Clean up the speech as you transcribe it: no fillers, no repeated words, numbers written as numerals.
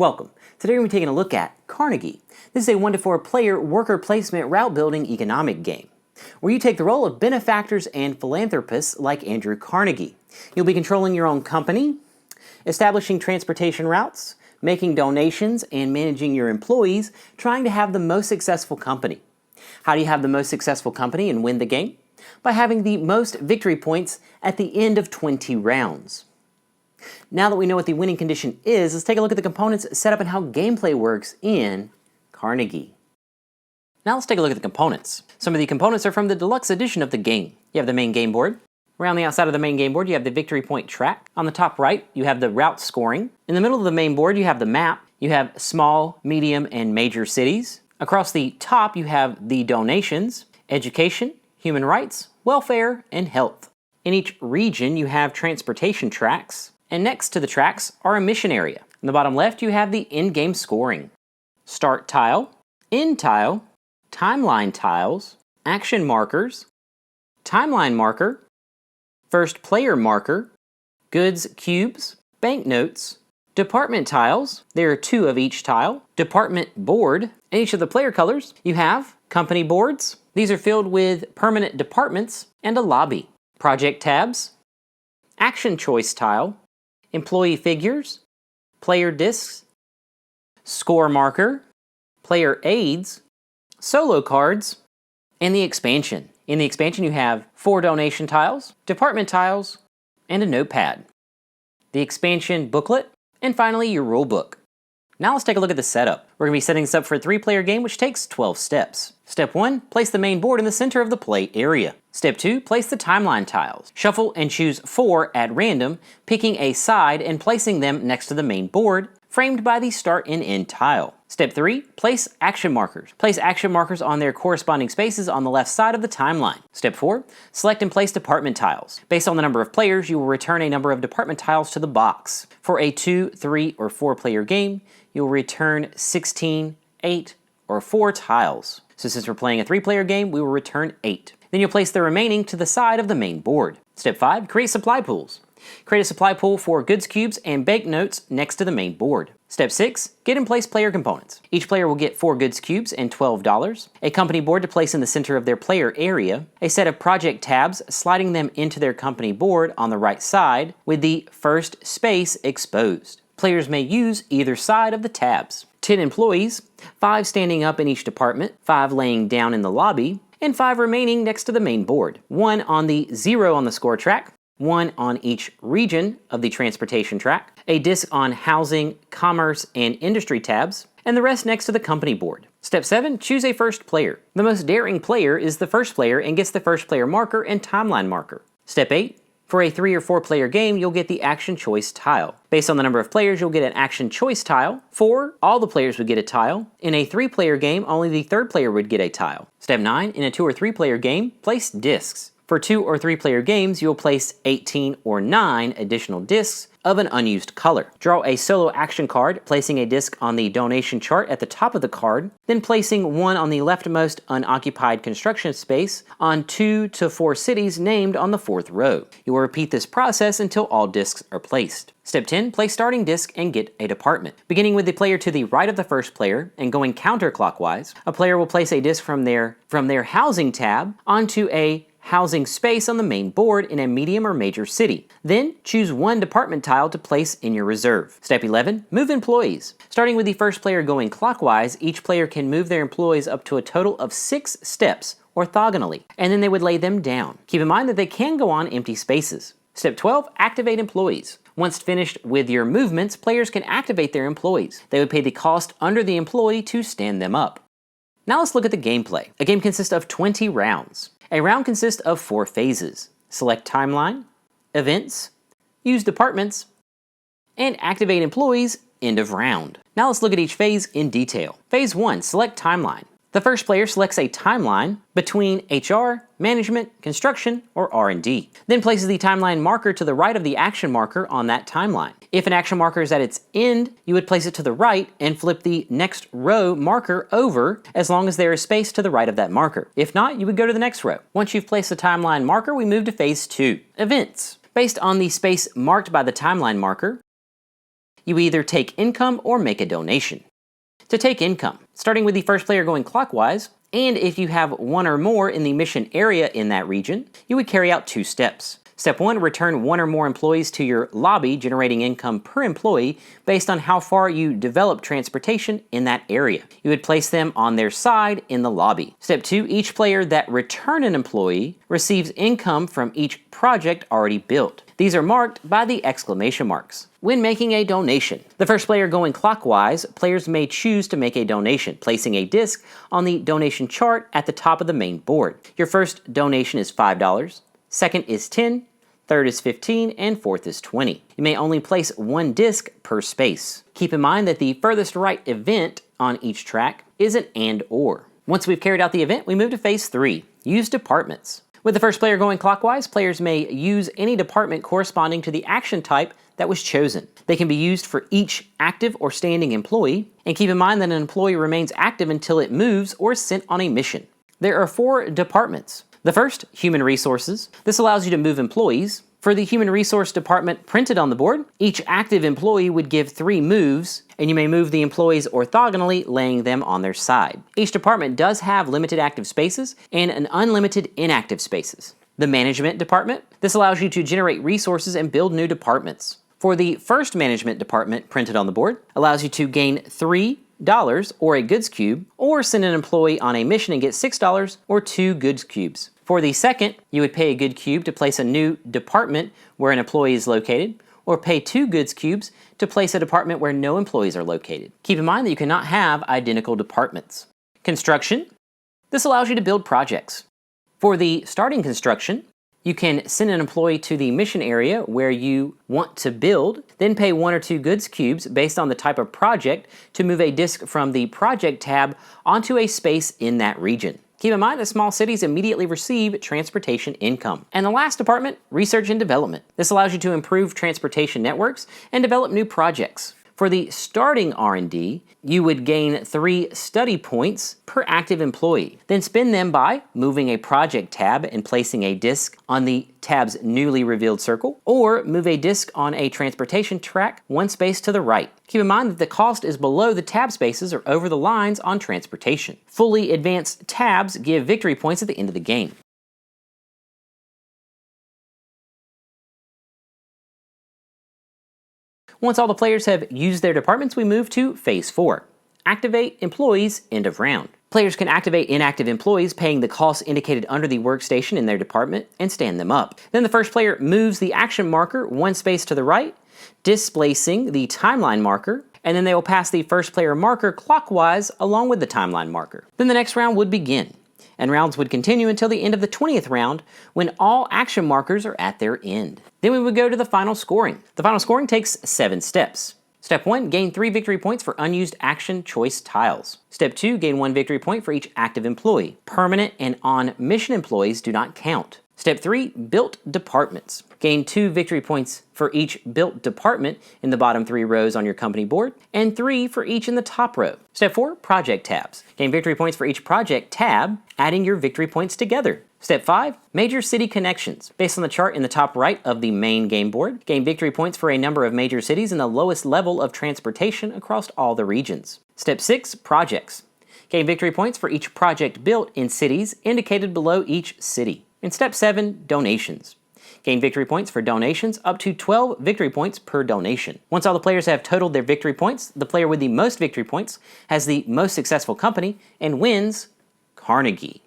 Welcome. Today we're going to be taking a look at Carnegie. This is a 1 to 4 player worker placement route building economic game, where you take the role of benefactors and philanthropists like Andrew Carnegie. You'll be controlling your own company, establishing transportation routes, making donations, and managing your employees, trying to have the most successful company. How do you have the most successful company and win the game? By having the most victory points at the end of 20 rounds. Now that we know what the winning condition is, let's take a look at the components set up and how gameplay works in Carnegie. Now let's take a look at the components. Some of the components are from the deluxe edition of the game. You have the main game board. Around the outside of the main game board, you have the victory point track. On the top right, you have the route scoring. In the middle of the main board, you have the map. You have small, medium, and major cities. Across the top, you have the donations, education, human rights, welfare, and health. In each region, you have transportation tracks. And next to the tracks are a mission area. On the bottom left, you have the in-game scoring. Start tile, end tile, timeline tiles, action markers, timeline marker, first player marker, goods cubes, banknotes, department tiles, there are 2 of each tile, department board, and each of the player colors, you have company boards. These are filled with permanent departments and a lobby. Project tabs, action choice tile, employee figures, player discs, score marker, player aids, solo cards, and the expansion. In the expansion you have 4 donation tiles, department tiles, and a notepad. The expansion booklet, and finally your rule book. Now let's take a look at the setup. We're going to be setting this up for a 3-player game which takes 12 steps. Step 1, place the main board in the center of the play area. Step 2, place the timeline tiles. Shuffle and choose 4 at random, picking a side and placing them next to the main board, framed by the start and end tile. Step 3, place action markers. Place action markers on their corresponding spaces on the left side of the timeline. Step 4, select and place department tiles. Based on the number of players, you will return a number of department tiles to the box. For a 2, 3, or 4-player game, you'll return 16, 8, or 4 tiles. So since we're playing a 3-player game, we will return 8. Then you'll place the remaining to the side of the main board. Step 5, create supply pools. Create a supply pool for goods cubes and banknotes next to the main board. Step 6, get in place player components. Each player will get 4 goods cubes and $12, a company board to place in the center of their player area, a set of project tabs sliding them into their company board on the right side with the first space exposed. Players may use either side of the tabs. 10 employees, 5 standing up in each department, 5 laying down in the lobby, and 5 remaining next to the main board. 1 on the 0 on the score track, 1 on each region of the transportation track, a disc on housing, commerce, and industry tabs, and the rest next to the company board. Step 7, choose a first player. The most daring player is the first player and gets the first player marker and timeline marker. Step 8, for a 3 or 4-player game, you'll get the action choice tile. Based on the number of players, you'll get an action choice tile. 4, all the players would get a tile. In a 3-player game, only the 3rd player would get a tile. Step 9, in a 2 or 3-player game, place discs. For 2 or 3-player games, you'll place 18 or 9 additional discs of an unused color. Draw a solo action card, placing a disc on the donation chart at the top of the card, then placing 1 on the leftmost unoccupied construction space on 2 to 4 cities named on the 4th row. You will repeat this process until all discs are placed. Step 10, place starting disc and get a department. Beginning with the player to the right of the first player and going counterclockwise, a player will place a disc from their housing tab onto a housing space on the main board in a medium or major city. Then choose 1 department tile to place in your reserve. Step 11, move employees. Starting with the first player going clockwise, each player can move their employees up to a total of 6 steps orthogonally, and then they would lay them down. Keep in mind that they can go on empty spaces. Step 12, activate employees. Once finished with your movements, players can activate their employees. They would pay the cost under the employee to stand them up. Now let's look at the gameplay. A game consists of 20 rounds. A round consists of 4 phases. Select timeline, events, use departments, and activate employees, end of round. Now let's look at each phase in detail. Phase 1, select timeline. The first player selects a timeline between HR, management, construction, or R&D. Then places the timeline marker to the right of the action marker on that timeline. If an action marker is at its end, you would place it to the right and flip the next row marker over as long as there is space to the right of that marker. If not, you would go to the next row. Once you've placed the timeline marker, we move to phase 2, events. Based on the space marked by the timeline marker, You either take income or make a donation. To take income, starting with the first player going clockwise, and if you have one or more in the mission area in that region, you would carry out 2 steps. Step 1, return 1 or more employees to your lobby, generating income per employee based on how far you develop transportation in that area. You would place them on their side in the lobby. Step 2, each player that return an employee receives income from each project already built. These are marked by the exclamation marks. When making a donation, the first player going clockwise, players may choose to make a donation, placing a disc on the donation chart at the top of the main board. Your first donation is $5, second is $10, third is $15, and fourth is $20. You may only place 1 disc per space. Keep in mind that the furthest right event on each track is an and/or. Once we've carried out the event, we move to phase 3, use departments. With the first player going clockwise, players may use any department corresponding to the action type that was chosen. They can be used for each active or standing employee, and keep in mind that an employee remains active until it moves or is sent on a mission. There are 4 departments. The first, Human Resources. This allows you to move employees. For the Human Resource Department printed on the board, each active employee would give 3 moves, and you may move the employees orthogonally, laying them on their side. Each department does have limited active spaces and an unlimited inactive spaces. The Management Department. This allows you to generate resources and build new departments. For the first Management Department printed on the board, allows you to gain $3 or a goods cube, or send an employee on a mission and get $6 or 2 goods cubes. For the second, you would pay a good cube to place a new department where an employee is located, or pay 2 goods cubes to place a department where no employees are located. Keep in mind that you cannot have identical departments. Construction. This allows you to build projects. For the starting construction, you can send an employee to the mission area where you want to build, then pay 1 or 2 goods cubes based on the type of project to move a disk from the project tab onto a space in that region. Keep in mind that small cities immediately receive transportation income. And the last department, Research and Development. This allows you to improve transportation networks and develop new projects. For the starting R&D, you would gain 3 study points per active employee. Then spend them by moving a project tab and placing a disk on the tab's newly revealed circle, or move a disk on a transportation track 1 space to the right. Keep in mind that the cost is below the tab spaces or over the lines on transportation. Fully advanced tabs give victory points at the end of the game. Once all the players have used their departments, we move to Phase 4. Activate employees, end of round. Players can activate inactive employees, paying the cost indicated under the workstation in their department, and stand them up. Then the first player moves the action marker 1 space to the right, displacing the timeline marker, and then they will pass the first player marker clockwise along with the timeline marker. Then the next round would begin, and rounds would continue until the end of the 20th round when all action markers are at their end. Then we would go to the final scoring. The final scoring takes 7 steps. Step 1, gain 3 victory points for unused action choice tiles. Step 2, gain 1 victory point for each active employee. Permanent and on-mission employees do not count. Step 3, built departments. Gain 2 victory points for each built department in the bottom 3 rows on your company board, and 3 for each in the top row. Step 4, project tabs. Gain victory points for each project tab, adding your victory points together. Step 5, major city connections. Based on the chart in the top right of the main game board, gain victory points for a number of major cities in the lowest level of transportation across all the regions. Step 6, projects. Gain victory points for each project built in cities indicated below each city. And Step 7, donations. Gain victory points for donations up to 12 victory points per donation. Once all the players have totaled their victory points, the player with the most victory points has the most successful company and wins Carnegie.